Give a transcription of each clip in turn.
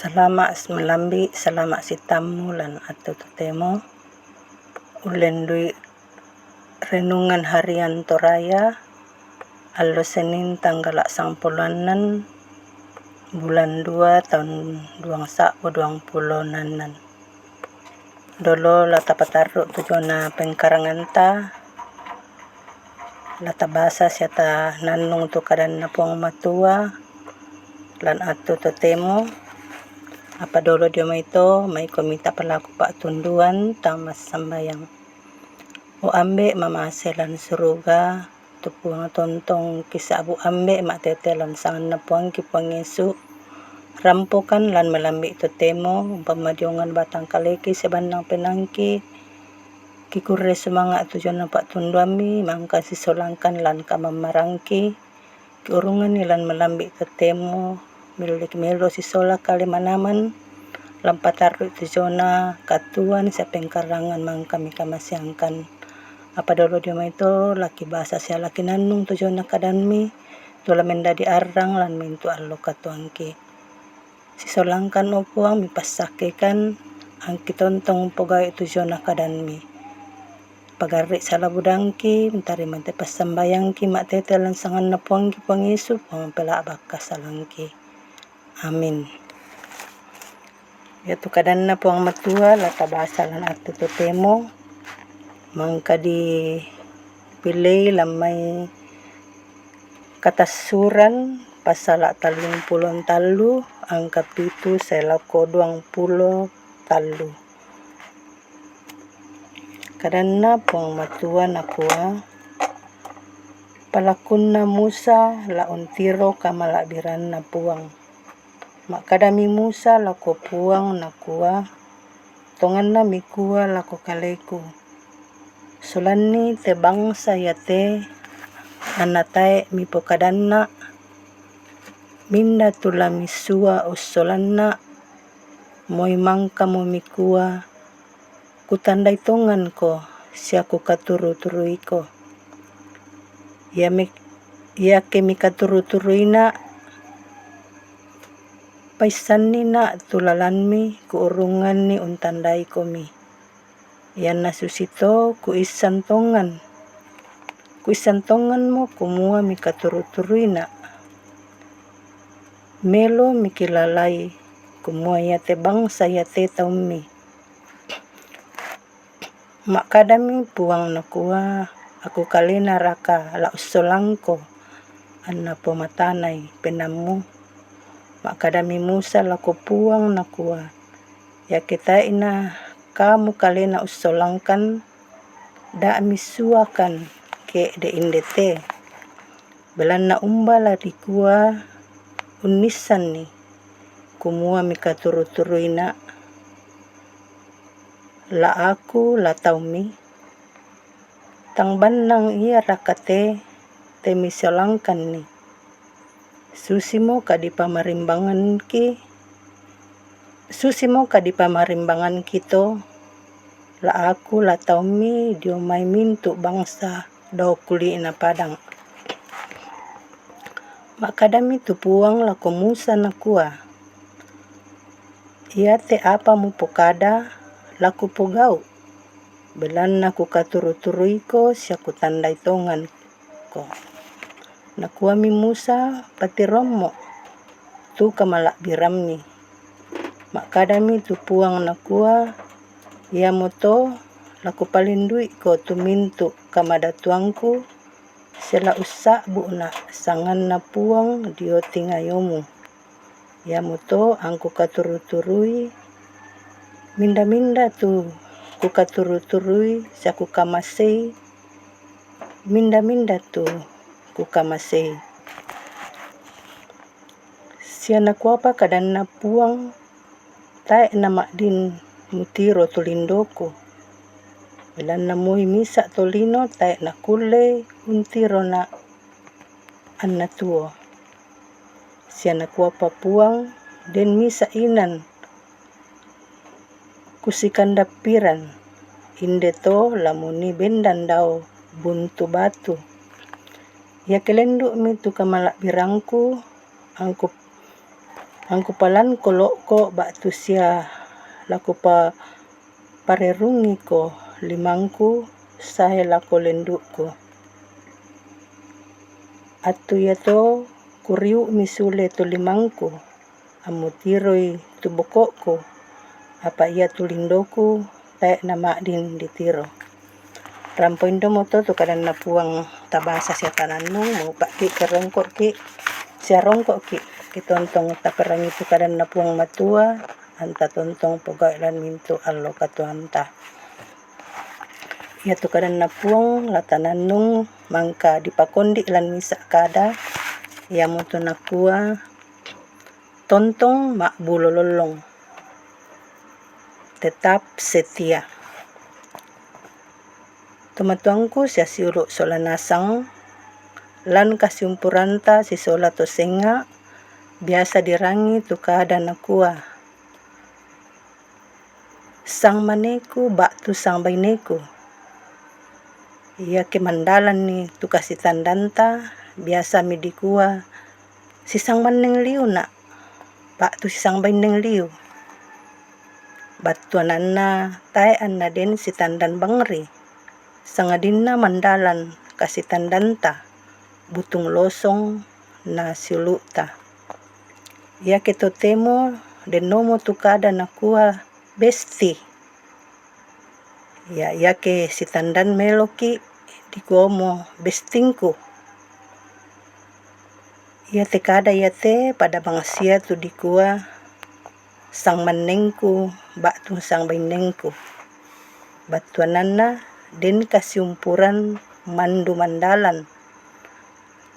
Salama melambi, salama si tamu lan atu tutemo. Ulen dui renungan harian Toraya, Alo Senin tanggal 10 bulan 2 tahun 2026. Dolo lata pataru tujona pengkarangan ta, lata basa siata nanung tu kadan na puang matua, lan atu tutemo. Apa dolo dia maito mai komita pelaku pak tunduan tamas sambayang o ambe mama selan suruga tupuang tontong kisah abu ambe mak tetelan sangan na puang ki puang Yesu rampukan lan melambi tutemo pemajongan batang kaleki sebanang penangki kikure semangat tujuan pak tunduami mangka sisolangkan lan kamamarangki kiurungan lan melambi tutemo milik melo sisola kali manaman lampataru tujona katuan sepengkarangan kami kamasiangkan apa dolo dia itu laki bahasa sia laki nanung tujona kadanmi tula mendadi arang lan mintu allo katuangki sisolangkan opuang mipasakekan angki tontong pogai tujona kadanmi pagari sala budangki mentari mante pasambayangki mak tete lan sangan na puangki puang Yesu pela bakas salangki amin. Yaitu kadan na puang matua lata basa lan atu tutemo mangka di pilih lamai katasuran pasal 33 angka 7 selako 20 talu. Kadan na puang matua nakua palakun na Musa laun tiro kamalabiran na puang mak kadami Musa lako puang nakua tongan na mikua lako kaleku sulani te bangsa yate anatai mipo kadanna minda tula misua usolanna moi mangka mo mikua kutandai tongan ko siaku katuru-turui ko ya ke mikaturu-turuina paisanni na tulalanmi kuurungan ni untandai komi yan nasusito kuisantongan mo kumua mikaturu-turuina melo mikilalai kumua yate bangsa yate taumi mak kadami puang nakua aku kalena raka la usolangko anna pomatanai penamu mak kadami Musa lako puang nakua ya kita ina kamu kalena usolangkan da misuakan ke de indete belan na umbala dikua unisan ni kumua mikaturu-turuina la aku la taumi tang banang ia rakate te misolangkan ni susimo kadi pamarimbangan kito la aku la taumi dio mai mintu bangsa do kuli na padang mak kadami tu puang lako Musa nakua ia te apa mu pokada laku pogau belan naku katuru-turui ko siaku tandai tongan ko nakua mi Musa pati romo tu kamalak biramni mak kadami tu puang nakua ia moto laku palindui ko tu mintu kamada tuangku sela usak bu na sangan na puang dio tingayomu ia moto angku katuru-turui minda-minda tu ku katuru-turui saku kamasei minda-minda tu ku kamasei siana kuapa kadan na puang tae na makdin mutiro tulindoko belan na moi misa tolino tae na kule untiro na anna tuo siana kuapa puang den misa inan kusikanda piran inde to lamuni bendan dao buntu batu ya kelenduk mi tu kamalak birangku angku Ang kupalan kulo ko batu siya laku pa parerungi ko limangku sahe laku lenduk ko. Atu ya to kuriu misule tu limangku amutiroi tu bokokku apa ia tu lindoku tae nama din ditiro. Rampo indo moto tu kadan na puang tabasa siya tananung mau paki kerongkok ki siya rongkok ki kitontong taperangi tu kadan na puang matua anta tontong pogay lan mintu allo katuanta. Ia tu kadan na puang latananung mangka dipakondi lan misa kada ia mutu nakua tontong mak bulololong tetap setia. Tumatuangku siya siulu sola nasang lan kasiumpuranta si sola to senga biasa dirangi tu kada nakua sang maneku bak tu sang baineku. Ia ke mandalan ni tu kasitan danta biasa mi dikua si sang maneng liu nak bak tu si sang baineng liu. Batuanana tae anna den si tandan bangri sangadinna mandalan kasitan danta butung losong na siuluta. Ia ke totemo denomo tu kada nakua besti. Ya ke si tandan meloki dikuomo bestingku. Ia te kada ia te pada bangsia tu dikua sang manengku bak tu sang bainengku. Batuanana den kasiumpuran mandu mandalan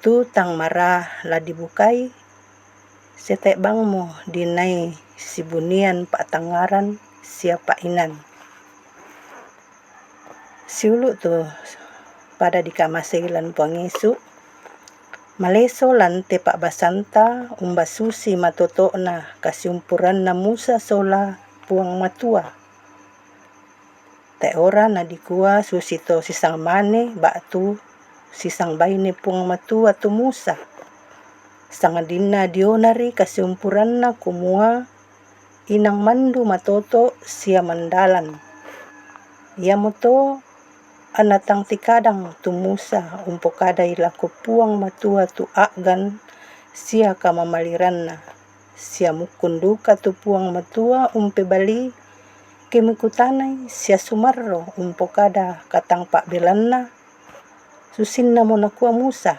tu tang marah la dibukai sete bangmo dinai sibunian patangaran siapa inan. Siulu tu pada dikamaseilan puangisu maleso lan tepak basanta umba susi matotona kasiumpuran na musa sola puang matua. Te ora na dikua susi to sisang mane bak tu sisang baine puang matua tu musa. Sangadina dionari kasiumpuran na kumua inang mandu matoto sia mandalan. Ia moto anatang tikadang tu musa umpokada ilaku puang matua tu agan sia kamamaliranna. Sia mukunduka tu puang matua umpe bali kemikutanai sia sumarro umpokada katang pak belanna susinna monakua musa.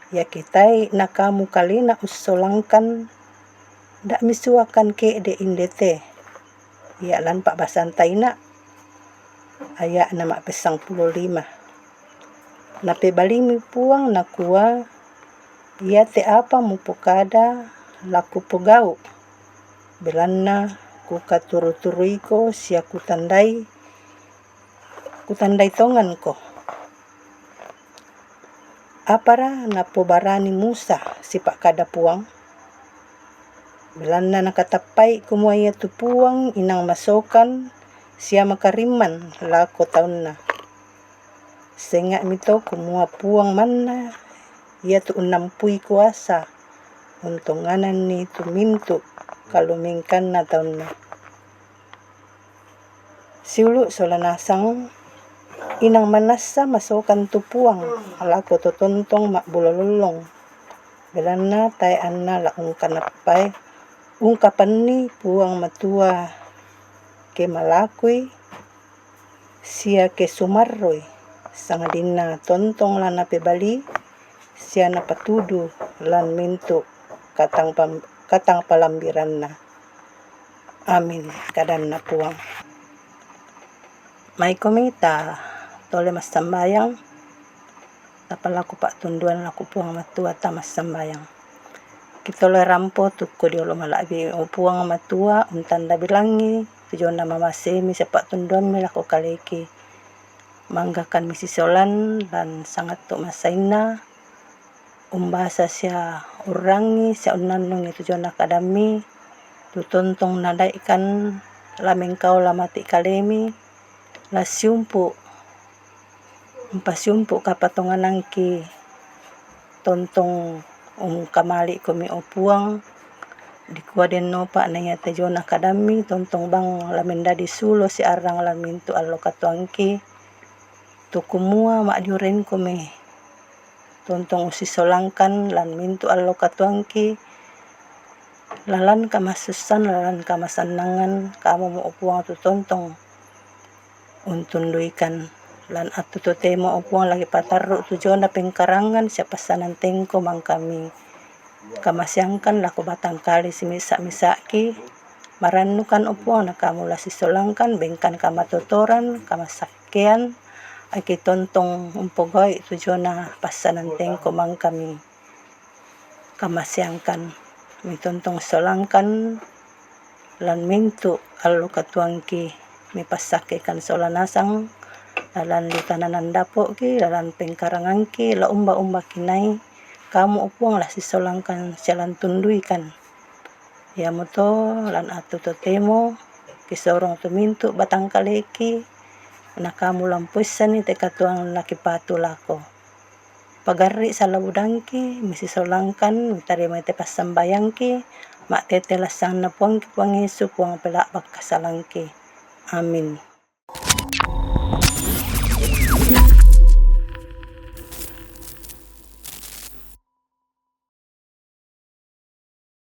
Ya kitai nakamu kalina usolangkan dak misuakan ke de indete. Ya lan pak basantaina ayak nama pesang 15. Nape balimi puang nakua ia te apa mupukada laku pogau. Belanna ku katuru-turuiko sia kutandai tongan ko. Apara napo barani Musa sipak kada puang. Belanna nakatapai kumuaya tu puang inang masokan sia makariman lako taunna. Sengak mito kumua puang manna ia tu unampui kuasa untunganan ni tu mintu kalumingkan na taunna. Siulu sola nasang inang manasa masokan tu puang lako tu tontong mak bulololong. Belanna tae anna la ungkanapai ungkapan ni puang matua ke malakui sia ke sumarroi sangadina tontong lana pebali sia na patudu lan mintu katang palambiranna. Amin kadan na puang. May komita tole mas sambayang tapalaku pak tunduan laku puang matua tamas sambayang. Kitole rampo tuko diolo malabi puang matua untanda bilangi tujuan nama masemi sepak tunduan melaku kaleki manggakan misi solan dan sangat tu masaina umbasa sia urangi sia unanung tujuan akadami tu tontong nadaikan lamengkau lamati kalemi la siumpu empasiumpu kapatonganangki tontong kamali kumi opuang Dikua din no pa na te Jona kadami tontong bang laminda di sulo si arang lamintu allo katuangki tu kumua mak diuren kume tontong usi solangkan lan mintu allo katuangki lalan kamasusan lalan kamasanangan kamu mo upuang tu tontong untun duikan lan atu tu temo upuang lagi pataru tu Jona pengkarangan siapa sanantengko mang kami kamasyangkan laku batang kali simisa-misaki maranukan upuang na kamu lasi solangkan bengkan kamatotoran kamasakean aki tontong umpogoi tu Jona pasanantengko mang kami kamasyangkan mi tontong solangkan lan mintu allo katuangki mi pasakekan solanasang lalan di tananan dapo ki lalan pengkarangangki la umba-umba kinai kamu upuang lah sisolangkan sialan tunduikan ya moto lan atu to temo kisorong tu mintu batang kaleki na kamu lampuisan ni te katuang laki patu lako pagari sa labudangki misi solangkan tarima te pasambayangki mak tete lasang na puang Yesus puang pelak bakasalangki amin.